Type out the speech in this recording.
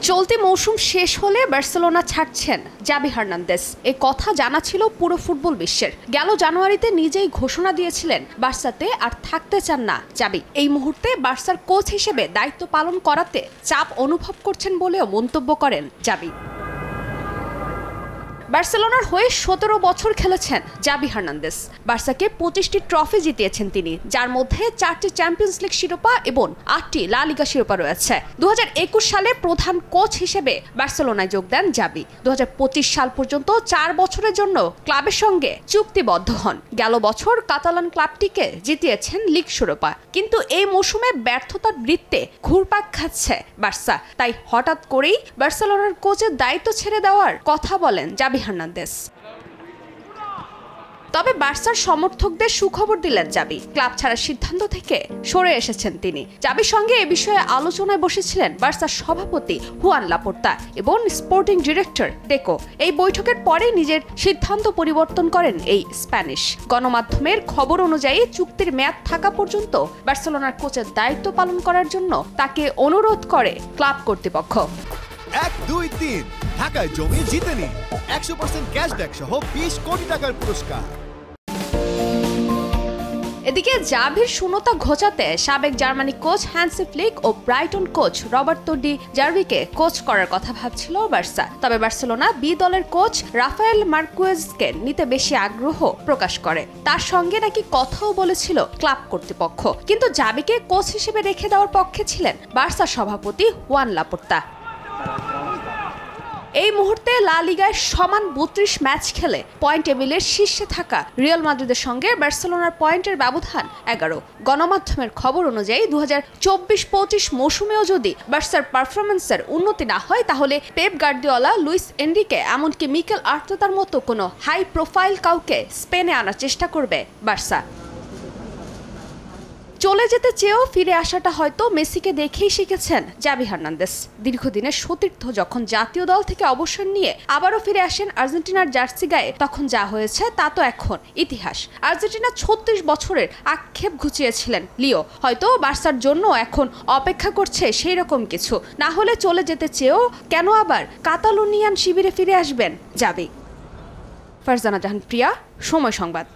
চলতি মৌসুম শেষ হলে বার্সেলোনা ছাড়ছেন জাভি হার্নান্দেজ। এই কথা জানা ছিল পুরো ফুটবল বিশ্বের। গেল জানুয়ারিতে নিজেই ঘোষণা দিয়েছিলেন বার্সাতে আর থাকতে চান না জাভি। এই মুহূর্তে বার্সার কোচ হিসেবে দায়িত্ব পালন করাতে চাপ অনুভব করছেন বলেও মন্তব্য করেন জাভি। বার্সেলোনার হয়ে 17 বছর খেলেছেন জাভি হার্নান্দেজ। বার্সাকে 25টি ট্রফি জিতিয়েছেন তিনি, যার মধ্যে 4টি চ্যাম্পিয়ন্স লিগ শিরোপা এবং 8টি লা লিগা শিরোপা রয়েছে। 2021 সালে প্রধান কোচ হিসেবে বার্সেলোনায় যোগ দেন জাভি। 2025 সাল পর্যন্ত 4 বছরের জন্য ক্লাবের সঙ্গে চুক্তিবদ্ধ হন। গেল বছর কাতালান ক্লাবটিকে জিতিয়েছেন লিগ শিরোপা, কিন্তু এই মৌসুমে ব্যর্থতার বৃত্তে ঘুরপাক খাচ্ছে বার্সা। তাই হঠাৎ করেই বার্সেলোনার কোচের দায়িত্ব ছেড়ে দেওয়ার কথা বলেন জাভি হার্নান্দেজ। তবে বার্সার সমর্থকদের সুখবর দিলেন জাভি। ক্লাব ছাড়ার সিদ্ধান্ত থেকে সরে এসেছেন তিনি। জাভির সঙ্গে এ বিষয়ে আলোচনায় বসেছিলেন বার্সার সভাপতি হুয়ান লাপোর্তা এবং স্পোর্টিং ডিরেক্টর টেকো। এই বৈঠকের পরে নিজের সিদ্ধান্ত পরিবর্তন করেন এই স্প্যানিশ। গণমাধ্যমের খবর অনুযায়ী চুক্তির মেয়াদ থাকা পর্যন্ত বার্সেলোনার কোচের দায়িত্ব পালন করার জন্য তাকে অনুরোধ করে ক্লাব কর্তৃপক্ষ। 1, 2, 3 ঢাকায় জমি জিতে নিন 100% ক্যাশব্যাক সহ 20 কোটি টাকার পুরস্কার। এদিকে জাভির শূন্যতা ঘোচাতে সাবেক জার্মানি কোচ হ্যান্সি ফ্লিক ও ব্রাইটন কোচ রবার্তো ডি জার্ভিকে কোচ করার কথা ভাবছিল বার্সা। তবে বার্সেলোনা বি দলের কোচ রাফায়েল মার্কুয়েজকে নিতে বেশি আগ্রহ প্রকাশ করে। তার সঙ্গে নাকি কথাও বলেছিল ক্লাব কর্তৃপক্ষ, কিন্তু জাভিকে কোচ হিসেবে রেখে দেওয়ার পক্ষে ছিলেন বার্সা সভাপতি হুয়ান লাপোর্তা। এই মুহূর্তে লা লিগায় সমান 32 ম্যাচ খেলে পয়েন্ট টেবিলের শীর্ষে থাকা রিয়াল মাদ্রিদের সঙ্গে বার্সেলোনার পয়েন্টের ব্যবধান 11। গণমাধ্যমের খবর অনুযায়ী 2024-25 মৌসুমেও যদি বার্সার পারফরম্যান্সের উন্নতি না হয়, তাহলে পেপ গার্দিওলা, লুইস এনরিকে এমনকি মিকেল আর্তেতার মতো কোনো হাই প্রোফাইল কাউকে স্পেনে আনার চেষ্টা করবে বার্সা। চলে যেতে চেয়েও ফিরে আসাটা হয়তো মেসিকে দেখেই শিখেছেন জাভি হার্নান্দেজ। দীর্ঘদিনের সতীর্থ যখন জাতীয় দল থেকে অবসর নিয়ে আবারও ফিরে আসেন আর্জেন্টিনার জার্সি গায়ে, তখন যা হয়েছে তা তো এখন ইতিহাস। আর্জেন্টিনা 36 বছরের আক্ষেপ ঘুচিয়েছিলেন লিও। হয়তো বার্সার জন্য এখন অপেক্ষা করছে সেই রকম কিছু। না হলে চলে যেতে চেয়েও কেন আবার কাতালোনিয়ান শিবিরে ফিরে আসবেন জাভি। ফারজানা জাহান প্রিয়া, সময় সংবাদ।